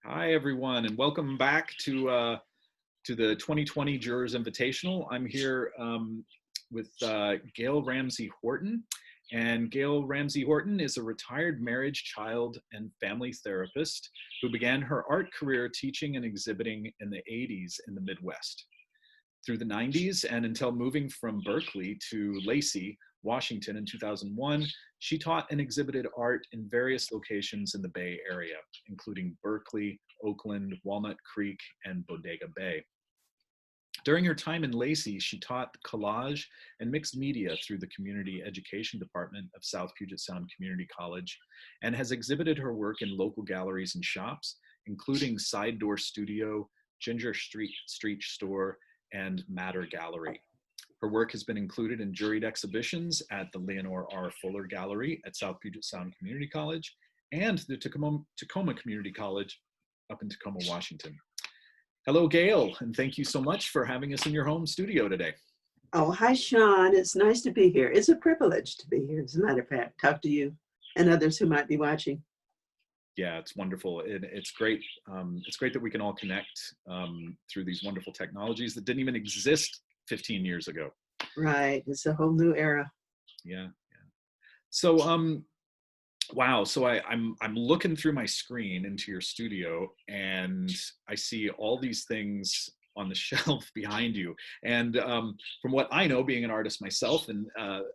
Hi, everyone, and welcome back to the 2020 Jurors Invitational. I'm here with Gail Ramsey Wharton, and Gail Ramsey Wharton is a retired marriage, child, and family therapist who began her art career teaching and exhibiting in the 80s in the Midwest. Through the 90s and until moving from Berkeley to Lacey, Washington in 2001, she taught and exhibited art in various locations in the Bay Area, including Berkeley, Oakland, Walnut Creek, and Bodega Bay. During her time in Lacey, she taught collage and mixed media through the Community Education Department of South Puget Sound Community College and has exhibited her work in local galleries and shops, including Side Door Studio, Ginger Street Store, and Matter Gallery. Her work has been included in juried exhibitions at the Leonore R. Fuller Gallery at South Puget Sound Community College and the Tacoma Community College up in Tacoma, Washington. Hello, Gail, and thank you so much for having us in your home studio today. Oh, hi, Sean. It's nice to be here. It's a privilege to be here, as a matter of fact, talk to you and others who might be watching. Yeah, it's wonderful. It's great. It's great that we can all connect through these wonderful technologies that didn't even exist 15 years ago. Right. It's a whole new era. Yeah. So, wow. So I'm looking through my screen into your studio, and I see all these things on the shelf behind you. And from what I know, being an artist myself, and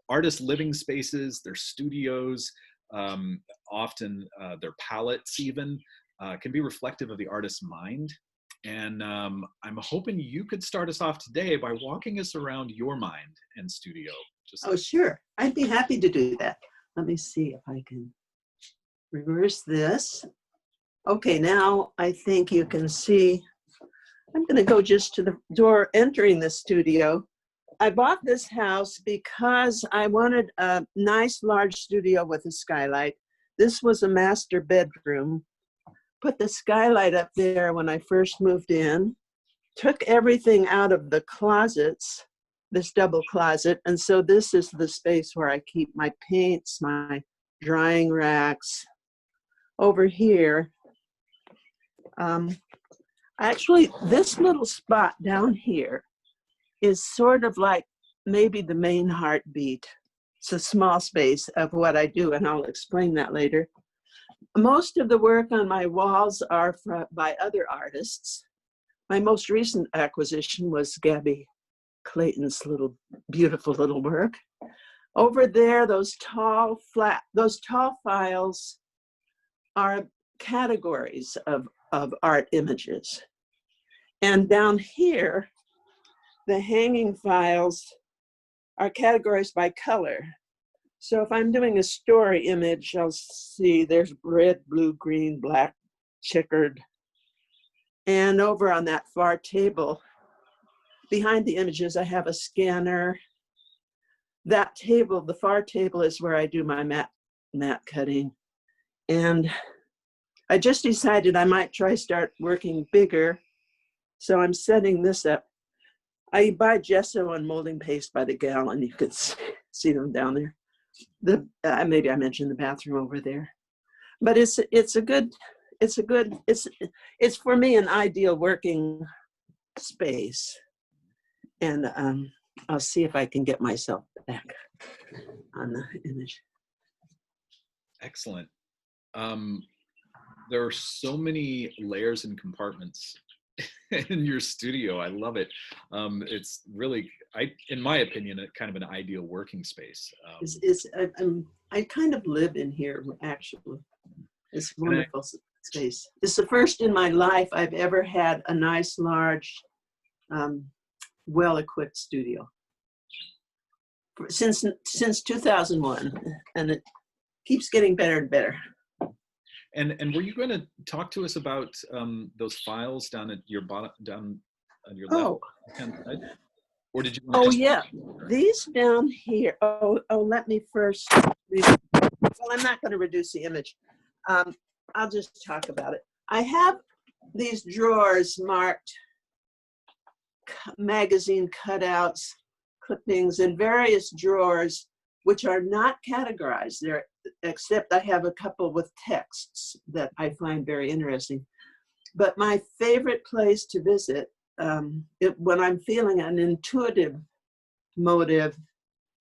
artists' living spaces, their studios, often their palettes even can be reflective of the artist's mind. And I'm hoping you could start us off today by walking us around your mind and studio. Oh, sure. I'd be happy to do that. Let me see if I can reverse this. Okay, now I think you can see. I'm going to go just to the door entering the studio. I bought this house because I wanted a nice large studio with a skylight. This was a master bedroom. Put the skylight up there when I first moved in, took everything out of the closets, this double closet, and so this is the space where I keep my paints, my drying racks. Over here, actually this little spot down here is sort of like maybe the main heartbeat. It's a small space of what I do, and I'll explain that later. Most of the work on my walls are by other artists. My most recent acquisition was Gabby Clayton's beautiful little work. Over there, those tall files are categories of art images. And down here, the hanging files are categorized by color. So if I'm doing a story image, I'll see there's red, blue, green, black, checkered. And over on that far table, behind the images, I have a scanner. That table, the far table, is where I do my matte cutting. And I just decided I might start working bigger. So I'm setting this up. I buy gesso and molding paste by the gallon. You could see them down there. Maybe I mentioned the bathroom over there, but it's for me an ideal working space. And I'll see if I can get myself back on the image. Excellent. There are so many layers and compartments in your studio. I love it. It's really, in my opinion, kind of an ideal working space. I kind of live in here, actually. It's a wonderful space. It's the first in my life I've ever had a nice, large, well-equipped studio. Since 2001, and it keeps getting better and better. And were you going to talk to us about those files down at your left hand side? Or did you? Yeah, these down here. Let me first. Well, I'm not going to reduce the image. I'll just talk about it. I have these drawers marked magazine cutouts, clippings, and various drawers which are not categorized. They're, except I have a couple with texts that I find very interesting. But my favorite place to visit, when I'm feeling an intuitive motive,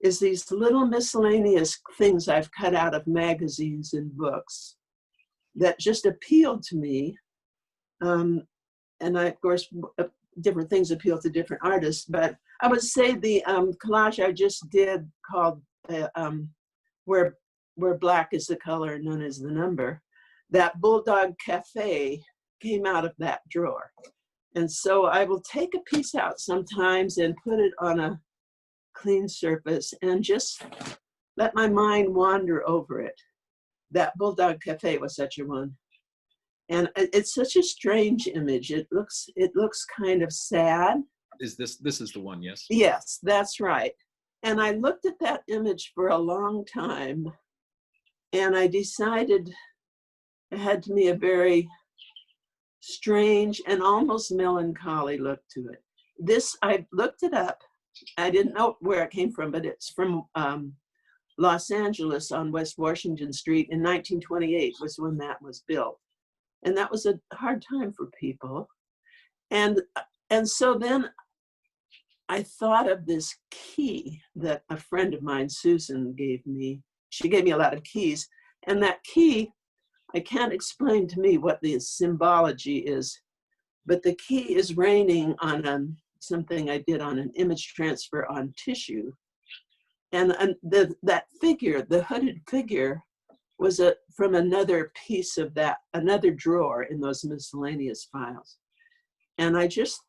is these little miscellaneous things I've cut out of magazines and books that just appealed to me. And of course, different things appeal to different artists, but I would say the collage I just did called where black is the color and none is the number, that Bulldog Cafe came out of that drawer. And so I will take a piece out sometimes and put it on a clean surface and just let my mind wander over it. That Bulldog Cafe was such a one. And it's such a strange image. It looks kind of sad. This is the one, yes? Yes, that's right. And I looked at that image for a long time, and I decided it had to me a very strange and almost melancholy look to it. This, I looked it up. I didn't know where it came from, but it's from Los Angeles on West Washington Street in 1928 was when that was built. And that was a hard time for people. And so then I thought of this key that a friend of mine, Susan, gave me. She gave me a lot of keys. And that key, I can't explain to me what the symbology is, but the key is raining on something I did on an image transfer on tissue. And that figure, the hooded figure, was from another piece of that, another drawer in those miscellaneous files. And I just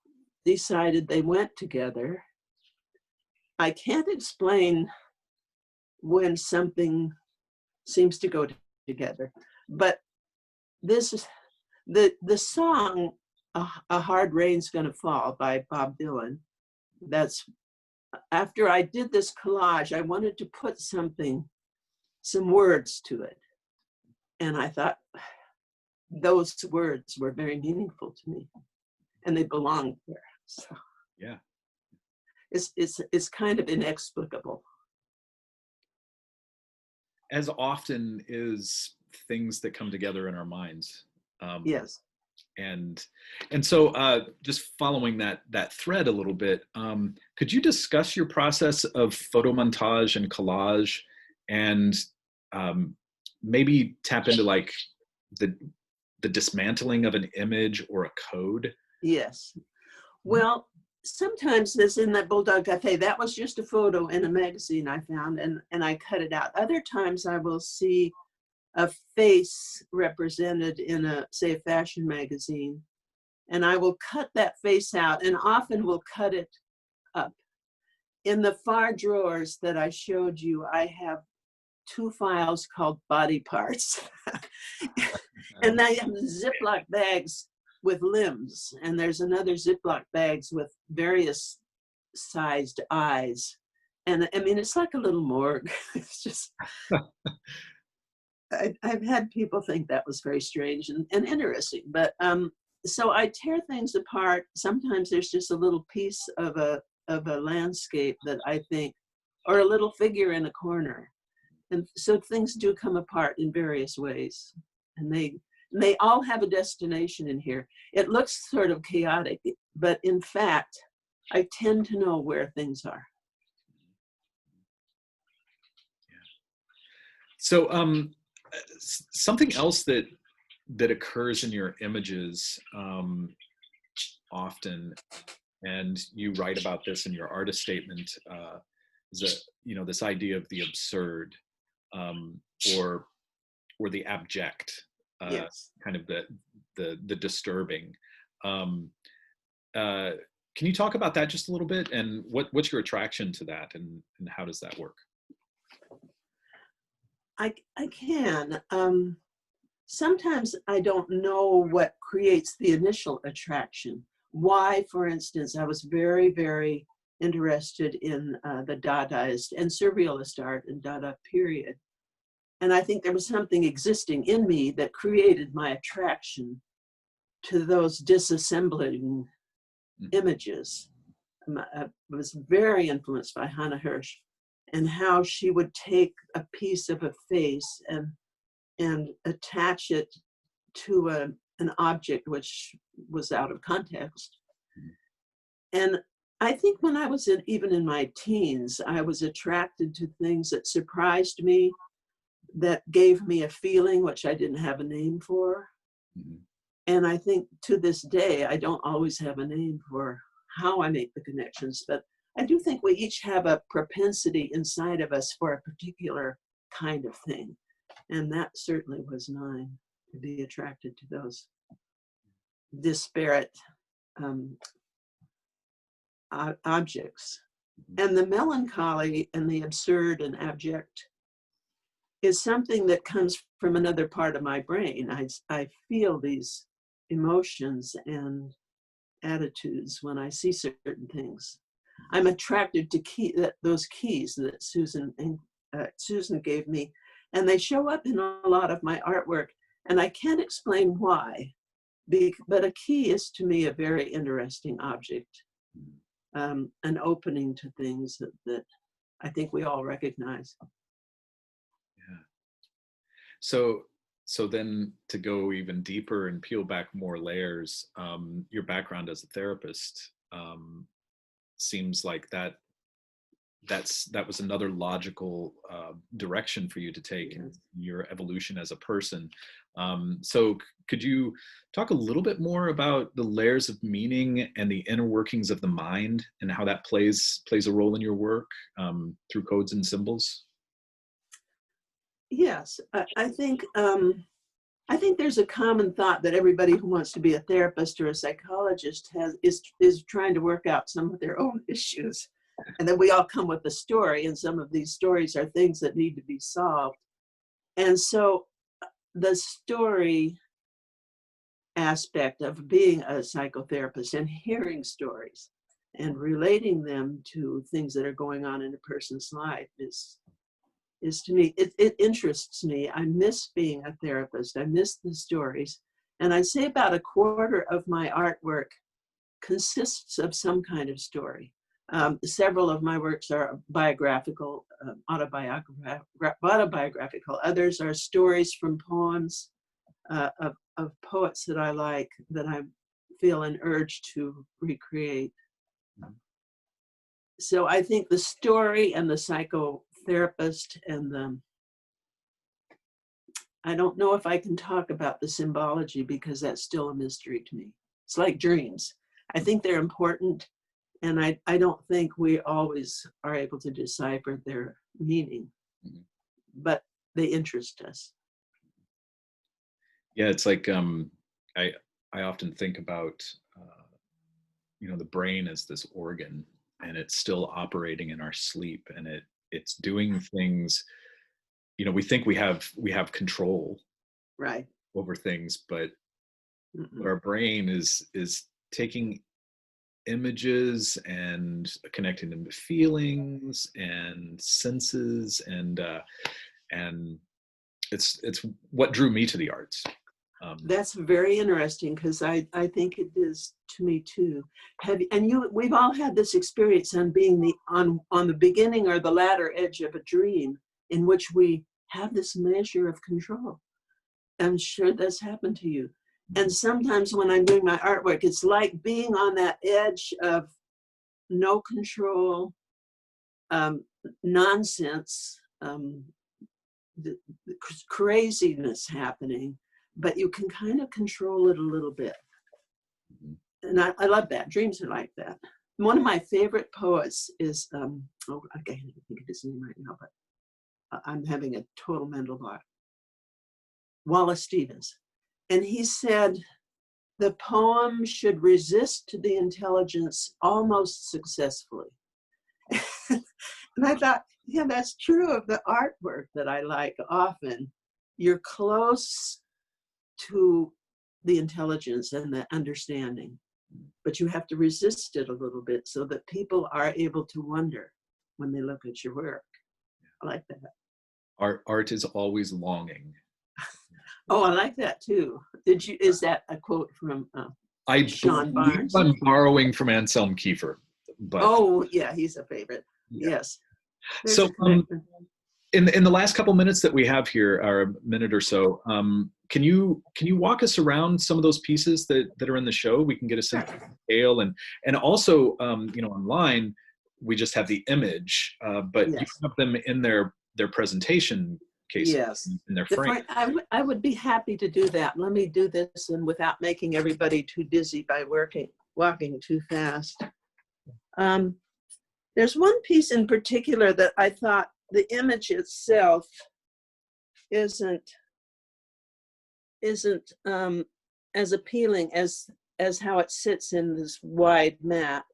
decided they went together. I can't explain when something seems to go together, but this is the song "A Hard Rain's Gonna Fall" by Bob Dylan. That's after I did this collage, I wanted to put some words to it. And I thought those words were very meaningful to me and they belonged there. So yeah, it's kind of inexplicable. As often is things that come together in our minds. Yes. And so just following that thread a little bit, could you discuss your process of photo montage and collage, and maybe tap into like the dismantling of an image or a code? Yes. Well, sometimes this in that Bulldog Cafe, that was just a photo in a magazine I found and I cut it out. Other times I will see a face represented in say a fashion magazine, and I will cut that face out and often will cut it up. In the far drawers that I showed you, I have 2 files called body parts. And I have Ziploc bags with limbs, and there's another Ziploc bags with various sized eyes. And I mean, it's like a little morgue. It's just, I've had people think that was very strange and interesting, but so I tear things apart. Sometimes there's just a little piece of a landscape that I think, or a little figure in a corner. And so things do come apart in various ways, and they all have a destination in here. It looks sort of chaotic, but in fact, I tend to know where things are. Yeah. So something else that occurs in your images often, and you write about this in your artist statement, is this idea of the absurd, or the abject, Yes. kind of the disturbing. Can you talk about that just a little bit, and what's your attraction to that, and how does that work? I can. Sometimes I don't know what creates the initial attraction. Why, for instance, I was very, very interested in the Dadaist and Surrealist art and Dada period. And I think there was something existing in me that created my attraction to those disassembling images. I was very influenced by Hannah Hirsch and how she would take a piece of a face and attach it to an object which was out of context. And I think when I was even in my teens, I was attracted to things that surprised me, that gave me a feeling which I didn't have a name for. Mhm. And I think to this day, I don't always have a name for how I make the connections, but I do think we each have a propensity inside of us for a particular kind of thing. And that certainly was mine, to be attracted to those disparate objects. And the melancholy and the absurd and abject is something that comes from another part of my brain. I feel these emotions and attitudes when I see certain things. I'm attracted to those keys that Susan gave me, and they show up in a lot of my artwork, and I can't explain why, but a key is to me a very interesting object, an opening to things that I think we all recognize. Yeah. So then to go even deeper and peel back more layers, your background as a therapist seems like that was another logical direction for you to take in your evolution as a person. So could you talk a little bit more about the layers of meaning and the inner workings of the mind and how that plays a role in your work through codes and symbols? Yes, I think there's a common thought that everybody who wants to be a therapist or a psychologist is trying to work out some of their own issues, and then we all come with a story, and some of these stories are things that need to be solved. And so the story aspect of being a psychotherapist and hearing stories and relating them to things that are going on in a person's life is to me, it interests me. I miss being a therapist. I miss the stories. And I'd say about a quarter of my artwork consists of some kind of story. Several of my works are biographical, autobiographical. Others are stories from poems of poets that I like, that I feel an urge to recreate. So I think the story and the psychotherapist and I don't know if I can talk about the symbology because that's still a mystery to me. It's like dreams. I think they're important, and I don't think we always are able to decipher their meaning, but they interest us. Yeah, it's like I often think about the brain as this organ, and it's still operating in our sleep, and it's doing things. We think we have control, right, over things, but our brain is taking images and connecting them to feelings and senses, and it's what drew me to the arts. That's very interesting, because I think it is to me too. We've all had this experience on being on the beginning or the latter edge of a dream in which we have this measure of control. I'm sure that's happened to you. And sometimes when I'm doing my artwork, it's like being on that edge of no control, nonsense, the craziness happening, but you can kind of control it a little bit. And I love that. Dreams are like that. One of my favorite poets is, I can't think of his name right now, but I'm having a total mental block. Wallace Stevens. And he said, the poem should resist the intelligence almost successfully. And I thought, yeah, that's true of the artwork that I like often. You're close to the intelligence and the understanding, but you have to resist it a little bit so that people are able to wonder when they look at your work. I like that. Art is always longing. Oh, I like that too. Is that a quote from Sean Barnes? I'm borrowing from Anselm Kiefer. But oh yeah, he's a favorite. Yeah. Yes. So in the last couple minutes that we have here, or a minute or so, can you walk us around some of those pieces that are in the show? We can get a sense of scale, and also, online we just have the image, but you Yes. have them in their presentation cases, Yes. in their frame. I would be happy to do that. Let me do this, and without making everybody too dizzy by walking too fast. There's one piece in particular that I thought the image itself isn't as appealing as how it sits in this wide map.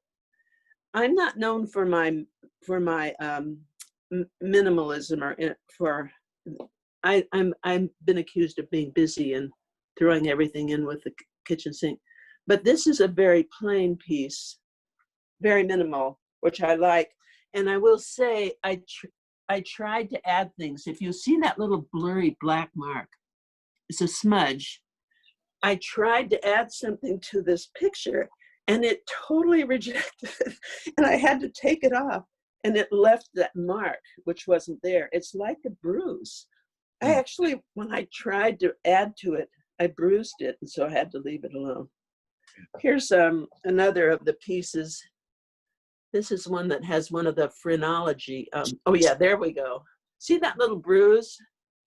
I'm not known for my minimalism, or I'm been accused of being busy and throwing everything in with the kitchen sink, but this is a very plain piece, very minimal, which I like. And I will say, I tried to add things. If you see that little blurry black mark, it's a smudge. I tried to add something to this picture, and it totally rejected it. And I had to take it off, and it left that mark, which wasn't there. It's like a bruise. I actually, when I tried to add to it, I bruised it, and so I had to leave it alone. Here's another of the pieces. This is one that has one of the phrenology. Oh yeah, there we go. See that little bruise?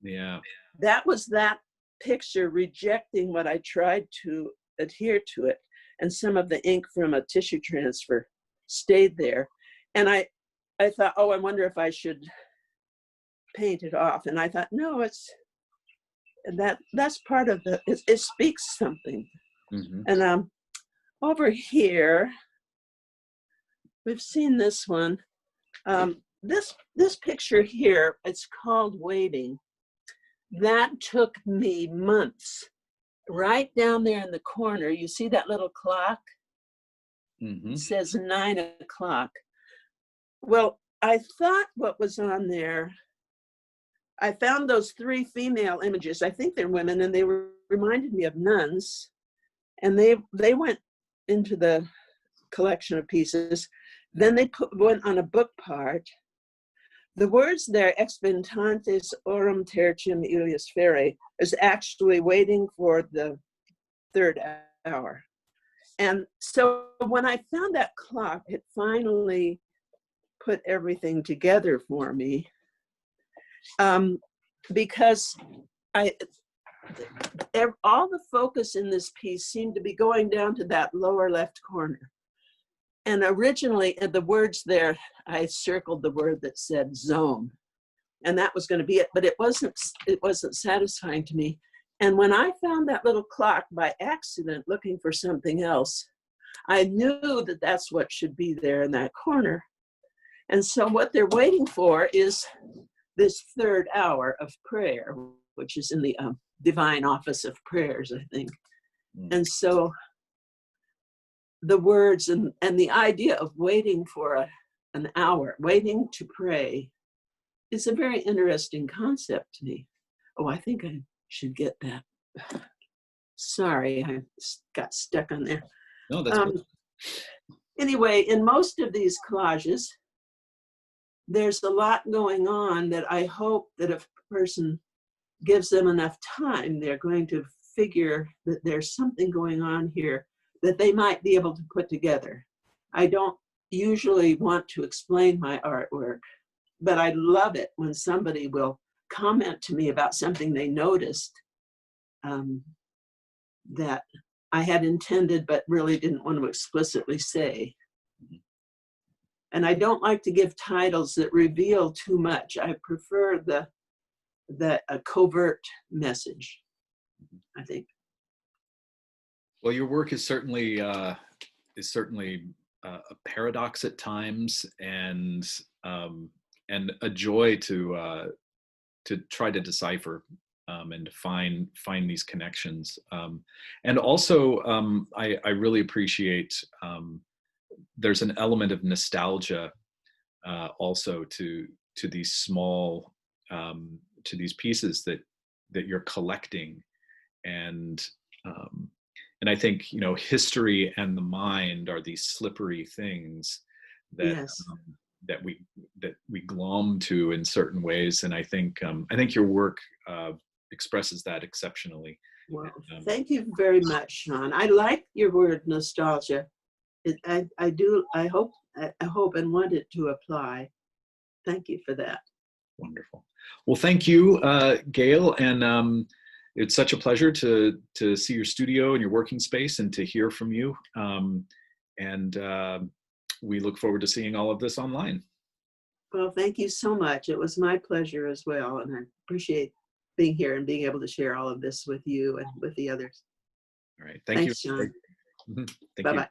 Yeah. That was that picture rejecting what I tried to adhere to it. And some of the ink from a tissue transfer stayed there. And I thought, oh, I wonder if I should paint it off. And I thought, no, that's part of it speaks something. Mm-hmm. And over here, we've seen this one. This picture here, it's called Waiting. That took me months. Right down there in the corner, you see that little clock? Mm-hmm. It says 9 o'clock. Well, I thought what was on there, I found those 3 female images. I think they're women, and they reminded me of nuns. And they went into the collection of pieces. Then they went on a book part. The words there, expectantes orum tertium ilius fere, is actually waiting for the 3rd hour. And so when I found that clock, it finally put everything together for me. Because all the focus in this piece seemed to be going down to that lower left corner. And originally, the words there, I circled the word that said zone, and that was going to be it. But it wasn't satisfying to me. And when I found that little clock by accident, looking for something else, I knew that that's what should be there in that corner. And so what they're waiting for is this 3rd hour of prayer, which is in the divine office of prayers, I think. And so the words and the idea of waiting for an hour, waiting to pray, is a very interesting concept to me. Oh, I think I should get that. Sorry, I got stuck on there. No, that's good. Anyway, in most of these collages, there's a lot going on that I hope that if a person gives them enough time, they're going to figure that there's something going on here that they might be able to put together. I don't usually want to explain my artwork, but I love it when somebody will comment to me about something they noticed that I had intended but really didn't want to explicitly say. And I don't like to give titles that reveal too much. I prefer a covert message, I think. Well, your work is certainly a paradox at times, and a joy to try to decipher and to find these connections. And also, I really appreciate there's an element of nostalgia also to these small to these pieces that you're collecting, and I think, history and the mind are these slippery things that Yes. that we glom to in certain ways. And I think your work expresses that exceptionally. Well, thank you very much, Sean. I like your word nostalgia. I do. I hope and want it to apply. Thank you for that. Wonderful. Well, thank you, Gail, and it's such a pleasure to see your studio and your working space and to hear from you. And we look forward to seeing all of this online. Well, thank you so much. It was my pleasure as well, and I appreciate being here and being able to share all of this with you and with the others. All right. Thanks, Sean. Thank you. Bye-bye.